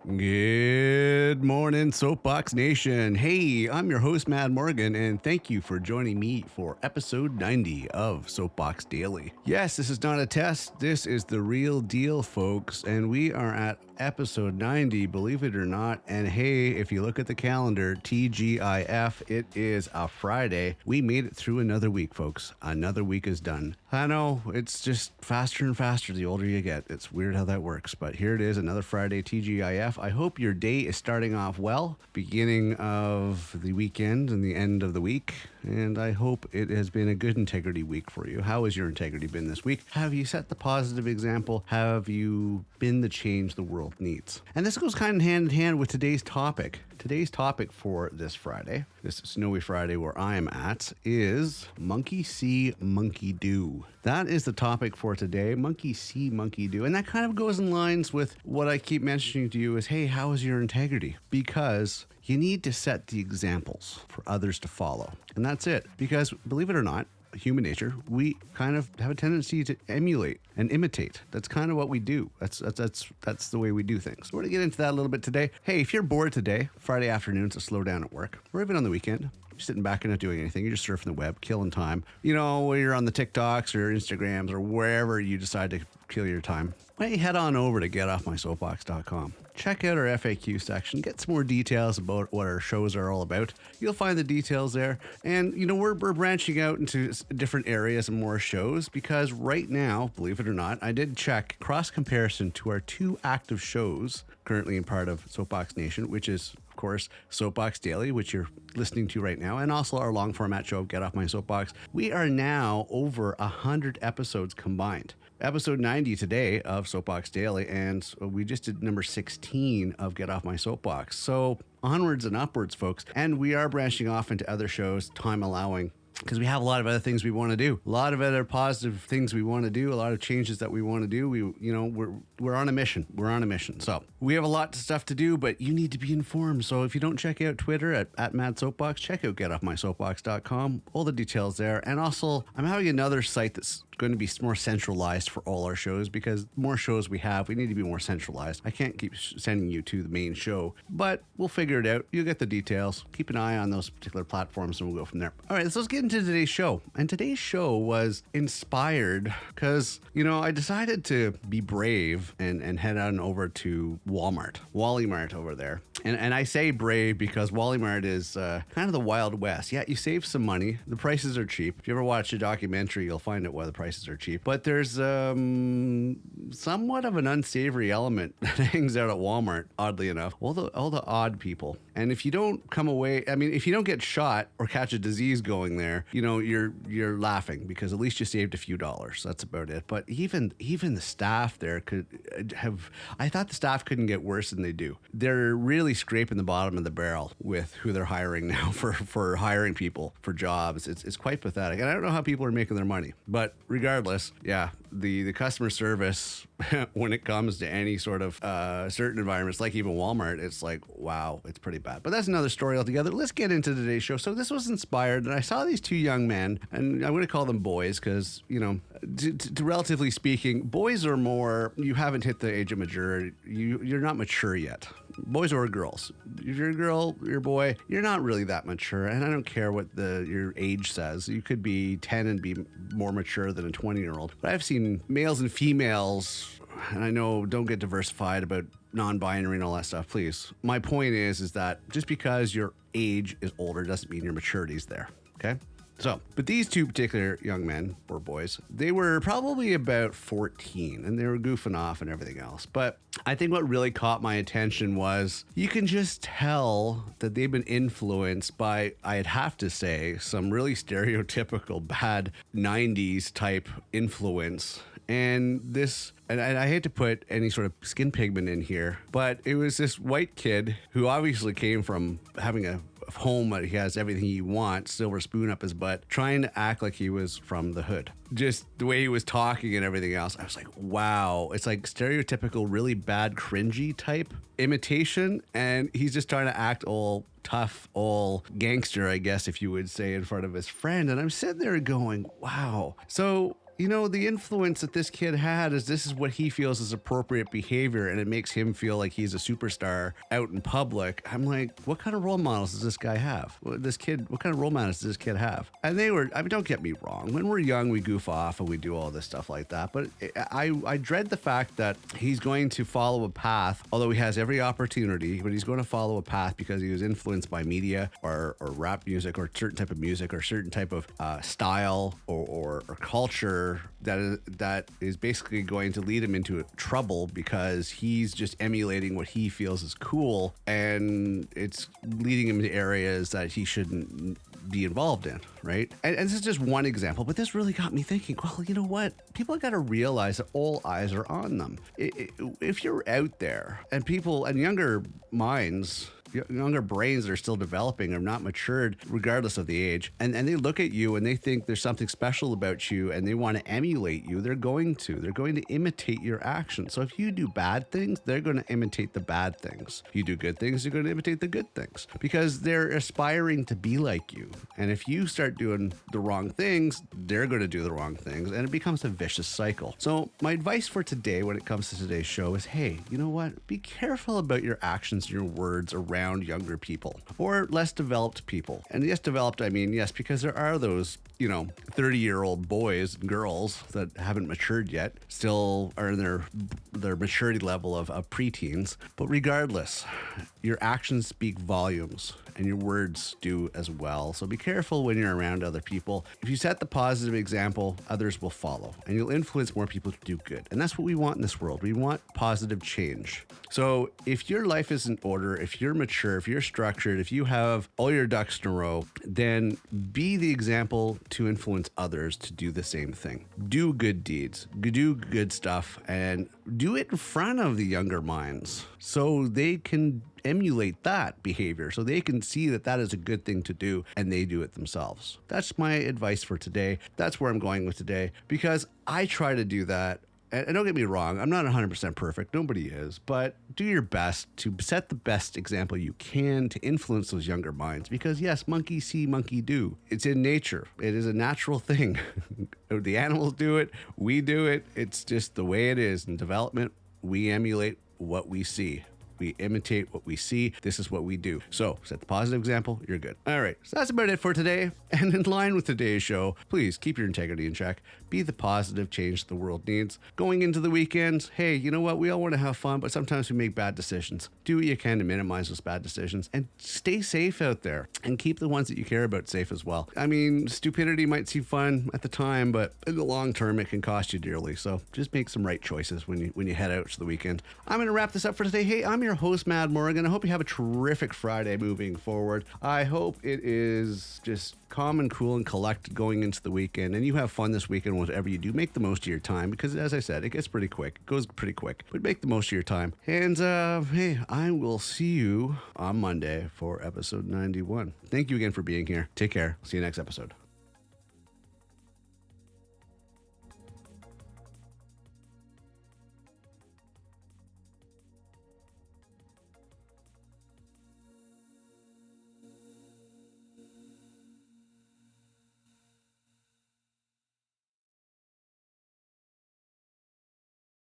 Good morning, Soapbox Nation. Hey, I'm your host, Mad Morgan, and thank you for joining me for episode 90 of Soapbox Daily. Yes, this is not a test. This is the real deal, folks, and we are at episode 90, believe it or not. And hey, if you look at the calendar, TGIF, it is a Friday. We made it through another week, folks. Another week is done. I know, it's just faster and faster the older you get. It's weird how that works, but here it is, another Friday, TGIF. I hope your day is starting off well, beginning of the weekend and the end of the week, and I hope it has been a good integrity week for you. How has your integrity been this week? Have you set the positive example? Have you been the change the world needs? And this goes kind of hand in hand with today's topic. Today's topic for this Friday, this snowy Friday where I am at, is monkey see, monkey do. That is the topic for today, monkey see, monkey do. And that kind of goes in lines with what I keep mentioning to you is, hey, how is your integrity? Because you need to set the examples for others to follow. And that's it. Because believe it or not, human nature, we kind of have a tendency to emulate and imitate. That's kind of what we do. That's the way we do things. We're going to get into that a little bit today. Hey, if you're bored today, Friday afternoon to slow down at work, or even on the weekend, you're sitting back and not doing anything, you're just surfing the web, killing time. You know, you're on the TikToks or Instagrams or wherever you decide to kill your time. Why don't you head on over to getoffmysoapbox.com. Check out our FAQ section, get some more details about what our shows are all about. You'll find the details there. And, you know, we're branching out into different areas and more shows because right now, believe it or not, I did check cross comparison to our two active shows currently in part of Soapbox Nation, which is, of course, Soapbox Daily, which you're listening to right now, and also our long format show, Get Off My Soapbox. We are now over 100 episodes combined. Episode 90 today of Soapbox Daily, and we just did number 16 of Get Off My Soapbox. So onwards and upwards, folks. And we are branching off into other shows, time allowing, because we have a lot of other things we want to do, a lot of other positive things we want to do, a lot of changes that we want to do. We're on a mission. We're on a mission. So we have a lot of stuff to do, but you need to be informed. So if you don't check out Twitter at Mad Soapbox, check out getoffmysoapbox.com. All the details there. And also, I'm having another site that's going to be more centralized for all our shows because more shows we have, we need to be more centralized. I can't keep sending you to the main show, but we'll figure it out. You'll get the details. Keep an eye on those particular platforms and we'll go from there. All right, so let's get into today's show. And today's show was inspired because, you know, I decided to be brave and head on over to Wally Mart over there. And I say brave because Wally Mart is kind of the Wild West. Yeah, you save some money. The prices are cheap. If you ever watch a documentary, you'll find out why the prices are cheap. But there's somewhat of an unsavory element that hangs out at Walmart, oddly enough. All the odd people. And if you don't come away, I mean, if you don't get shot or catch a disease going there, you know, you're laughing because at least you saved a few dollars. That's about it. But even the staff there could have, I thought the staff couldn't get worse than they do. They're really scraping the bottom of the barrel with who they're hiring now for hiring people for jobs. It's quite pathetic. And I don't know how people are making their money. But regardless, yeah, the customer service when it comes to any sort of certain environments, like even Walmart, it's like, wow, it's pretty bad. But that's another story altogether. Let's get into today's show. So this was inspired, and I saw these two young men, and I'm going to call them boys because, you know, to relatively speaking, boys are more, you haven't hit the age of maturity. You're not mature yet. Boys or girls. If you're a girl, you're a boy, you're not really that mature. And I don't care what your age says. You could be 10 and be more mature than a 20-year-old. But I've seen males and females, and I know don't get diversified about non-binary and all that stuff, please. My point is that just because your age is older doesn't mean your maturity is there, okay? So, but these two particular young men, or boys, they were probably about 14 and they were goofing off and everything else. But I think what really caught my attention was you can just tell that they've been influenced by, I'd have to say, some really stereotypical bad 90s type influence. And I hate to put any sort of skin pigment in here, but it was this white kid who obviously came from having a home that he has everything he wants, silver spoon up his butt, trying to act like he was from the hood. Just the way he was talking and everything else. I was like, wow, it's like stereotypical, really bad, cringy type imitation. And he's just trying to act all tough, all gangster, I guess, if you would say, in front of his friend. And I'm sitting there going, wow. So the influence that this kid had is this is what he feels is appropriate behavior, and it makes him feel like he's a superstar out in public. I'm like, what kind of role models does this guy have? What kind of role models does this kid have? And don't get me wrong. When we're young, we goof off and we do all this stuff like that. But I dread the fact that he's going to follow a path, although he has every opportunity, but he's going to follow a path because he was influenced by media or rap music or certain type of music or certain type of style or culture that is basically going to lead him into trouble because he's just emulating what he feels is cool, and it's leading him to areas that he shouldn't be involved in, right? And this is just one example, but this really got me thinking, well, you know what? People got to realize that all eyes are on them. If you're out there and people and younger minds, younger brains that are still developing are not matured regardless of the age, and they look at you and they think there's something special about you and they want to emulate you, they're going to imitate your actions. So if you do bad things, they're going to imitate the bad things. You do good things, they're going to imitate the good things because they're aspiring to be like you. And if you start doing the wrong things, they're going to do the wrong things, and it becomes a vicious cycle. So my advice for today when it comes to today's show is, hey, you know what? Be careful about your actions and your words around younger people or less developed people. And yes, developed, I mean, yes, because there are those, 30-year-old boys and girls that haven't matured yet, still are in their maturity level of preteens. But regardless, your actions speak volumes and your words do as well. So be careful when you're around other people. If you set the positive example, others will follow and you'll influence more people to do good. And that's what we want in this world. We want positive change. So if your life is in order, if you're mature, if you're structured, if you have all your ducks in a row, then be the example to influence others to do the same thing. Do good deeds, do good stuff, and do it in front of the younger minds so they can emulate that behavior, so they can see that that is a good thing to do and they do it themselves. That's my advice for today. That's where I'm going with today, because I try to do that. And don't get me wrong, I'm not 100% perfect. Nobody is. But do your best to set the best example you can to influence those younger minds. Because yes, monkey see, monkey do. It's in nature. It is a natural thing. The animals do it. We do it. It's just the way it is. In development, we emulate what we see. We imitate what we see. This is what we do. So set the positive example. You're good. All right. So that's about it for today. And in line with today's show, please keep your integrity in check. Be the positive change the world needs. Going into the weekends, hey, you know what? We all want to have fun, but sometimes we make bad decisions. Do what you can to minimize those bad decisions and stay safe out there and keep the ones that you care about safe as well. I mean, stupidity might seem fun at the time, but in the long term, it can cost you dearly. So just make some right choices when you head out to the weekend. I'm going to wrap this up for today. Hey, I'm your host, Mad Morgan. I hope you have a terrific Friday moving forward. I hope it is just calm and cool and collected going into the weekend, and you have fun this weekend. Whatever you do, make the most of your time, because as I said, it gets pretty quick. It goes pretty quick, but make the most of your time. And hey, I will see you on Monday for episode 91. Thank you again for being here. Take care. See you next episode.